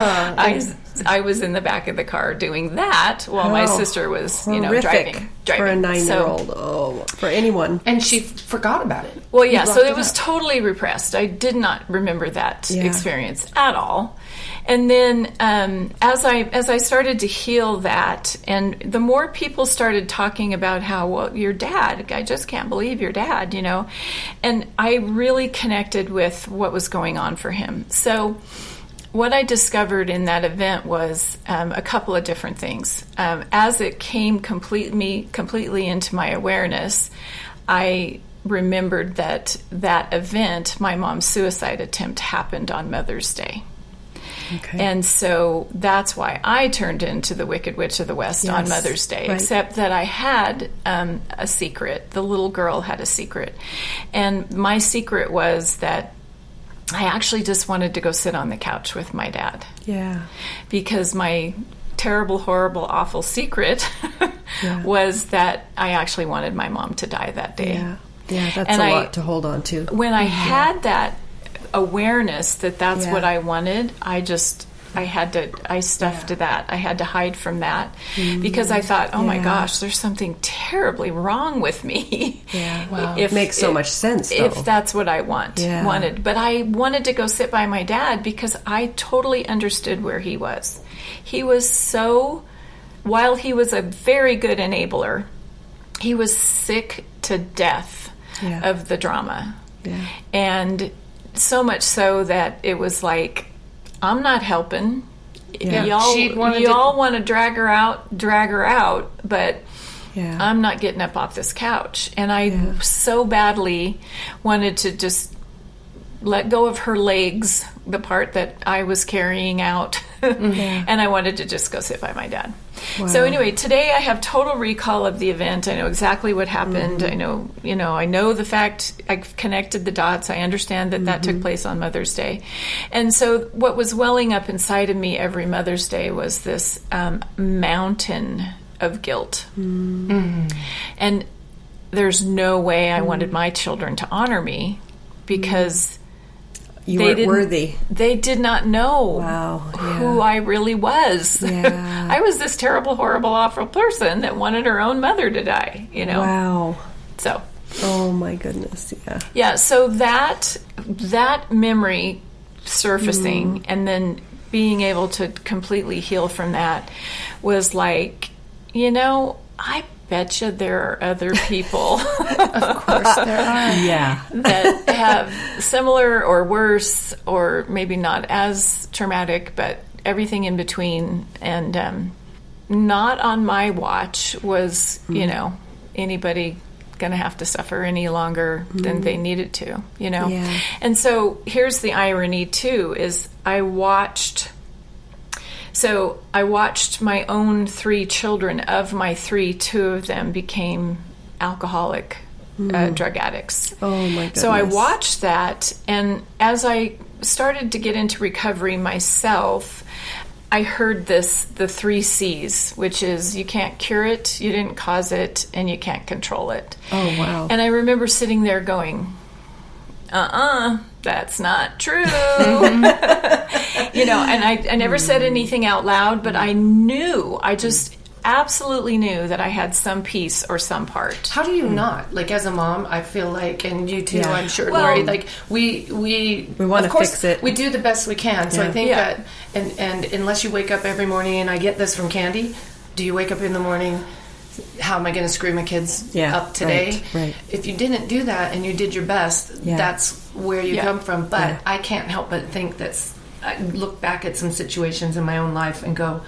I was in the back of the car doing that while my sister was, driving. For a 9-year-old, for anyone. And she forgot about it. Well, yeah, so it was totally repressed. I did not remember that experience at all. And then as I started to heal that, and the more people started talking about how, well, your dad, I just can't believe your dad, and I really connected with what was going on for him. So what I discovered in that event was a couple of different things. As it came completely into my awareness, I remembered that event, my mom's suicide attempt, happened on Mother's Day. Okay. And so that's why I turned into the Wicked Witch of the West on Mother's Day, except that I had a secret. The little girl had a secret. And my secret was that I actually just wanted to go sit on the couch with my dad. Yeah. Because my terrible, horrible, awful secret was that I actually wanted my mom to die that day. Yeah, that's a lot to hold on to. When I had that awareness that that's what I wanted, I stuffed that. I had to hide from that because I thought, oh my gosh, there's something terribly wrong with me. Yeah, wow. It makes so much sense, though. If that's what I wanted. But I wanted to go sit by my dad because I totally understood where he was. He was while he was a very good enabler, he was sick to death of the drama. Yeah. And so much so that it was like, I'm not helping. Yeah. Y'all want to drag her out, but I'm not getting up off this couch. And I so badly wanted to just let go of her legs, the part that I was carrying out, and I wanted to just go sit by my dad. Wow. So anyway, today I have total recall of the event. I know exactly what happened. I know the fact. I've connected the dots. I understand that took place on Mother's Day. And so what was welling up inside of me every Mother's Day was this mountain of guilt. And there's no way I wanted my children to honor me because you weren't worthy. They did not know who I really was. Yeah. I was this terrible, horrible, awful person that wanted her own mother to die, Wow. So. Oh, my goodness, yeah. Yeah, so that memory surfacing and then being able to completely heal from that was like, I betcha there are other people. Of course there are. Yeah. That have similar or worse or maybe not as traumatic, but everything in between. And not on my watch was, anybody going to have to suffer any longer than they needed to, Yeah. And so here's the irony, too, is I watched my own 3 children. Of my 3, 2 of them became alcoholic drug addicts. Oh, my goodness. So I watched that, and as I started to get into recovery myself, I heard the 3 C's, which is you can't cure it, you didn't cause it, and you can't control it. Oh, wow. And I remember sitting there going, that's not true. And I never said anything out loud, but I just absolutely knew that I had some piece or some part. How do you not? Like, as a mom, I feel like, and you too, I'm sure, Lori, like, we want to fix it. We do the best we can. So I think that, and unless you wake up every morning, and I get this from Kandy, do you wake up in the morning, how am I going to screw my kids up today? Right. If you didn't do that and you did your best, that's where you come from. But I can't help but think I look back at some situations in my own life and go,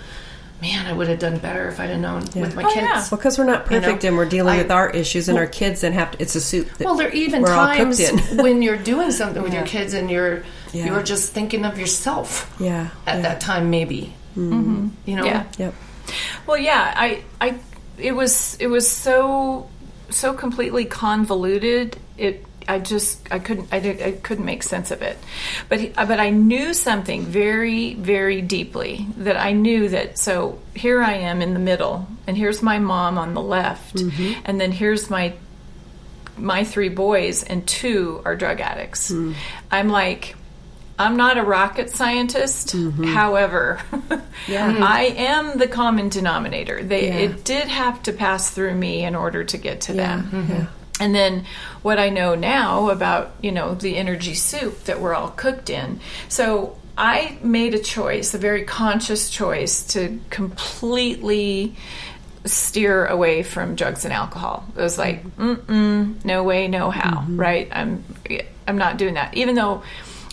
man, I would have done better if I'd have known with my kids. Yeah. Well, because we're not perfect and we're dealing with our issues, and our kids then it's a suit that there are even times when you're doing something with your kids and you're just thinking of yourself at that time, maybe. Mm-hmm. Yeah. Yep. Well, yeah, it was so completely convoluted. I couldn't make sense of it. But I knew something very, very deeply, that I knew that, so here I am in the middle, and here's my mom on the left, and then here's my 3 boys, and 2 are drug addicts. I'm like, I'm not a rocket scientist. However, I am the common denominator. It did have to pass through me in order to get to them. And then what I know now about, the energy soup that we're all cooked in. So I made a choice, a very conscious choice, to completely steer away from drugs and alcohol. It was like, no way, no how, right? I'm not doing that. Even though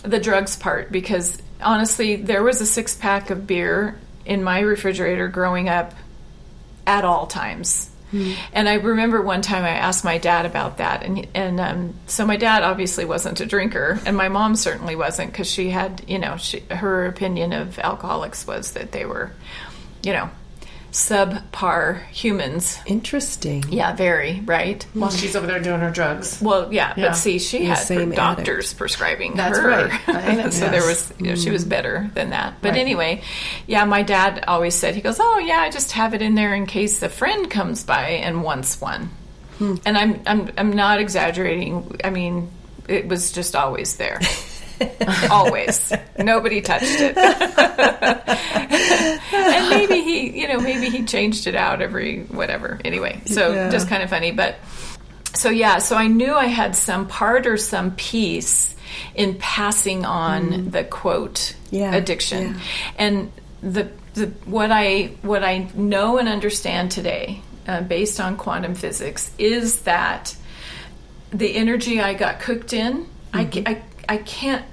the drugs part, because honestly, there was a 6-pack of beer in my refrigerator growing up at all times. And I remember one time I asked my dad about that, and so my dad obviously wasn't a drinker, and my mom certainly wasn't, because she had, her opinion of alcoholics was that they were, subpar humans. Interesting. Yeah, very, right? While she's over there doing her drugs. Well, yeah. But see, she had her doctors prescribing That's her. Right. I know. So there was, she was better than that. But anyway, yeah, my dad always said, he goes, oh yeah, I just have it in there in case a friend comes by and wants one. And I'm not exaggerating. I mean, it was just always there. Always. Nobody touched it. And maybe he changed it out every whatever. Anyway, so just kind of funny. But so I knew I had some part or some piece in passing on the quote addiction. And the what I know and understand today, based on quantum physics, is that the energy I got cooked in, I can't.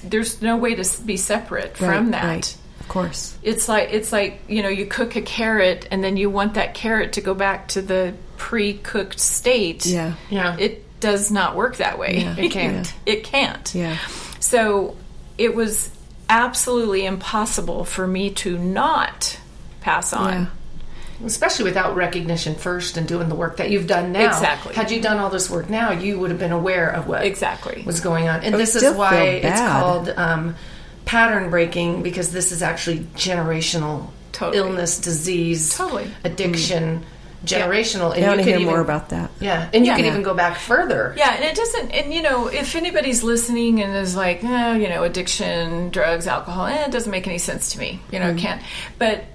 There's no way to be separate from that. Right. Of course, it's like you cook a carrot and then you want that carrot to go back to the pre-cooked state. Yeah. It does not work that way. Yeah. It can't. It can't. Yeah. So it was absolutely impossible for me to not pass on. Yeah. Especially without recognition first and doing the work that you've done now. Exactly. Had you done all this work now, you would have been aware of what was going on. And this is why it's called pattern breaking, because this is actually generational illness, disease, addiction, generational. And I want to hear more about that. Yeah, and you can even go back further. Yeah, and it doesn't, and if anybody's listening and is like, addiction, drugs, alcohol, it doesn't make any sense to me. It can't. But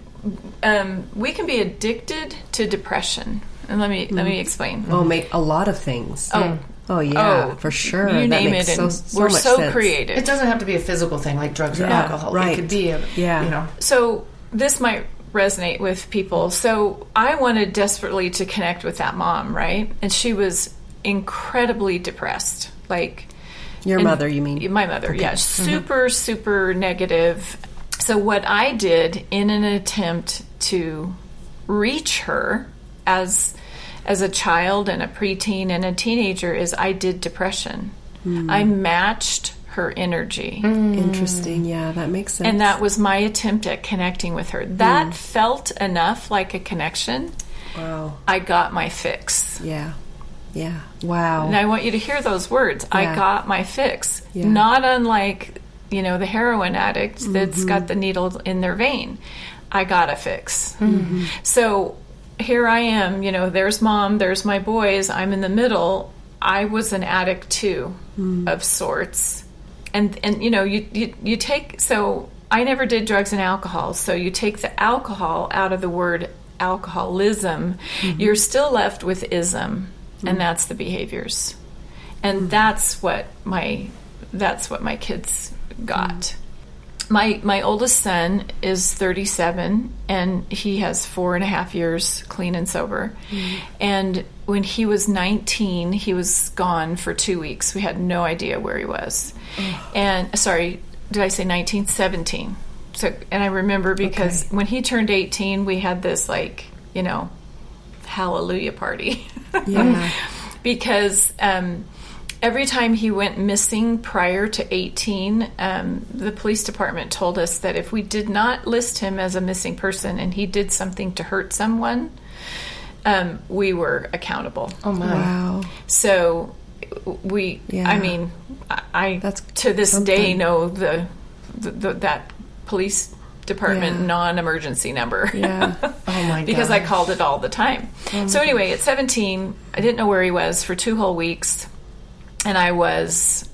we can be addicted to depression, and let me explain. A lot of things. For sure. You name it, and we're so sense. Creative. It doesn't have to be a physical thing like drugs or alcohol. Right. It could be So this might resonate with people. So I wanted desperately to connect with that mom, right? And she was incredibly depressed. Like your mother, you mean? My mother, yeah, super negative. So what I did in an attempt to reach her as a child and a preteen and a teenager is I did depression. I matched her energy. Interesting. Yeah, that makes sense. And that was my attempt at connecting with her. That felt enough like a connection. Wow. I got my fix. Yeah. Yeah. Wow. And I want you to hear those words. I got my fix. Yeah. Not unlike the heroin addict that's got the needle in their vein. I got a fix. So here I am, there's mom, there's my boys, I'm in the middle. I was an addict too, of sorts. And you take, so I never did drugs and alcohol. So you take the alcohol out of the word alcoholism, you're still left with ism, and that's the behaviors. And that's what my kids got. My oldest son is 37, and he has 4.5 years clean and sober. And when he was 19, he was gone for 2 weeks. We had no idea where he was. And sorry, did I say 19? 17. So, and I remember because when he turned 18, we had this hallelujah party. Yeah. Because every time he went missing prior to 18, the police department told us that if we did not list him as a missing person and he did something to hurt someone, we were accountable. Oh my! Wow. So I mean, I That's to this something. day know that police department non-emergency number. Yeah. Oh my God! Because I called it all the time. So anyway, at 17, I didn't know where he was for 2 whole weeks. And I was,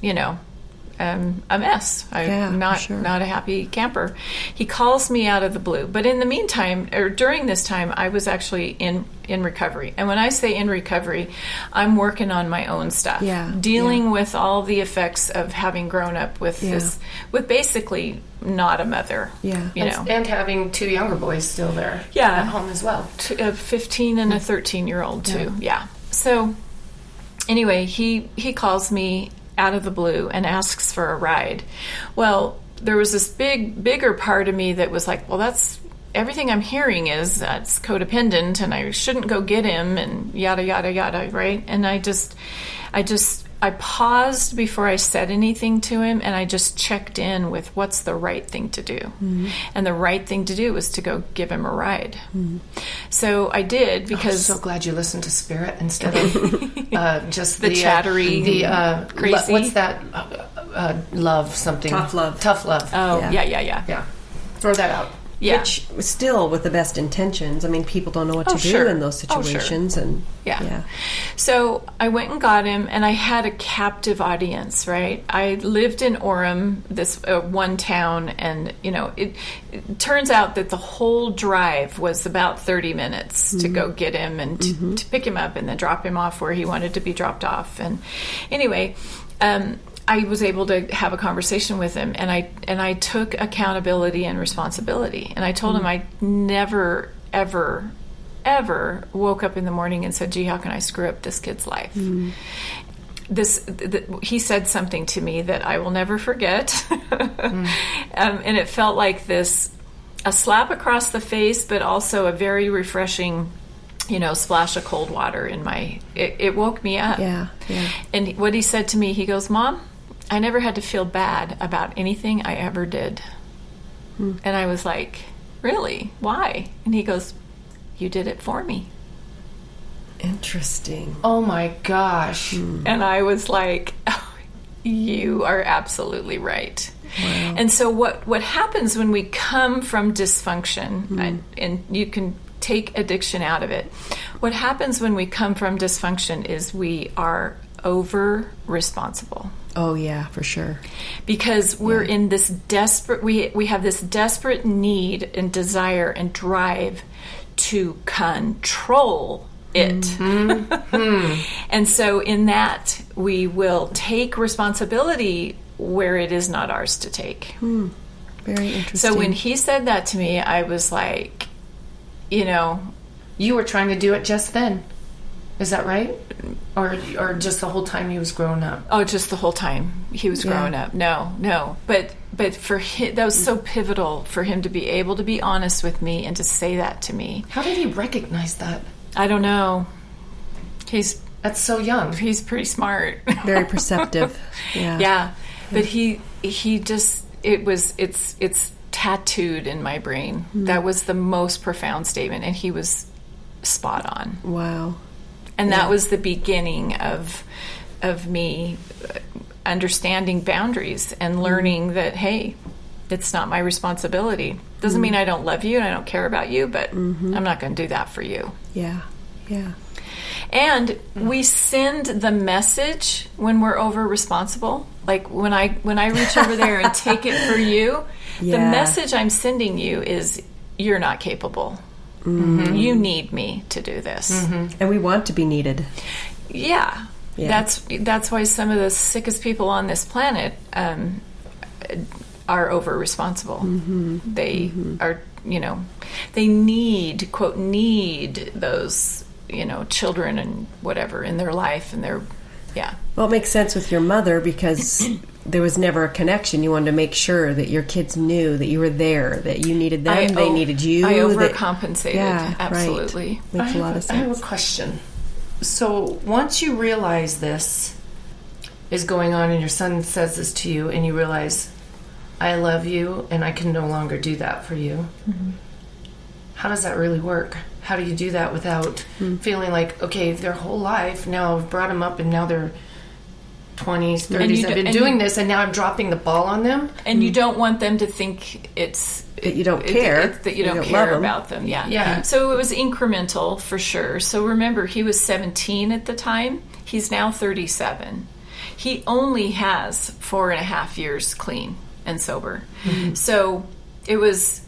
am a mess. I'm not a happy camper. He calls me out of the blue. But in the meantime, or during this time, I was actually in recovery. And when I say in recovery, I'm working on my own stuff. Dealing with all the effects of having grown up with this, with basically not a mother. And having 2 younger boys still there at home as well. A 15 and a 13-year-old too. So anyway, he calls me out of the blue and asks for a ride. Well, there was this bigger part of me that was like, well, that's everything I'm hearing is that's codependent and I shouldn't go get him and yada, yada, yada, right? And I paused before I said anything to him, and I just checked in with what's the right thing to do. And the right thing to do was to go give him a ride. So I did, because... I'm so glad you listened to Spirit instead of just the chattery, crazy. What's that? Love something. Tough love. Tough love. Oh, yeah. Throw that out. Which still with the best intentions. I mean, people don't know what to do in those situations. And So I went and got him, and I had a captive audience, right? I lived in Orem, this one town, and, it turns out that the whole drive was about 30 minutes to go get him and to pick him up and then drop him off where he wanted to be dropped off. And anyway, I was able to have a conversation with him, and I took accountability and responsibility. And I told him I never, ever, ever woke up in the morning and said, gee, how can I screw up this kid's life? He said something to me that I will never forget. And it felt like a slap across the face, but also a very refreshing splash of cold water in it woke me up. And what he said to me, he goes, Mom, I never had to feel bad about anything I ever did. And I was like, really? Why? And he goes, you did it for me. Interesting. Oh my gosh. And I was like, oh, you are absolutely right. Wow. And so what happens when we come from dysfunction, and you can take addiction out of it. What happens when we come from dysfunction is we are over responsible. Oh yeah, for sure. Because we're in this desperate, we have this desperate need and desire and drive to control it. And so in that, we will take responsibility where it is not ours to take. Very interesting. So when he said that to me, I was like, you were trying to do it just then. Is that right? Or just the whole time he was growing up? Oh, just the whole time he was growing up. No. But for him, that was so pivotal for him to be able to be honest with me and to say that to me. How did he recognize that? I don't know. That's so young. He's pretty smart. Very perceptive. But he just, it's tattooed in my brain. That was the most profound statement, and he was spot on. Wow. And that was the beginning of me understanding boundaries and learning that, hey, it's not my responsibility. Doesn't mean I don't love you and I don't care about you, but I'm not going to do that for you. Yeah. And we send the message when we're over responsible. Like when I reach over there and take it for you, the message I'm sending you is you're not capable. You need me to do this. And we want to be needed. Yeah. That's why some of the sickest people on this planet are over responsible. They are, they need, quote, need those, children and whatever in their life, and they're, Well, it makes sense with your mother because there was never a connection. You wanted to make sure that your kids knew that you were there, that you needed them, they needed you. I overcompensated, absolutely. Right. Makes a lot of sense. I have a question. So once you realize this is going on and your son says this to you and you realize, I love you and I can no longer do that for you, how does that really work? How do you do that without feeling like, okay, their whole life, now I've brought them up and now they're 20s, 30s, I've been doing this and now I'm dropping the ball on them? And you don't want them to think that you don't care. That you don't care about them. Yeah. So it was incremental for sure. So remember, he was 17 at the time. He's now 37. He only has 4.5 years clean and sober. So it was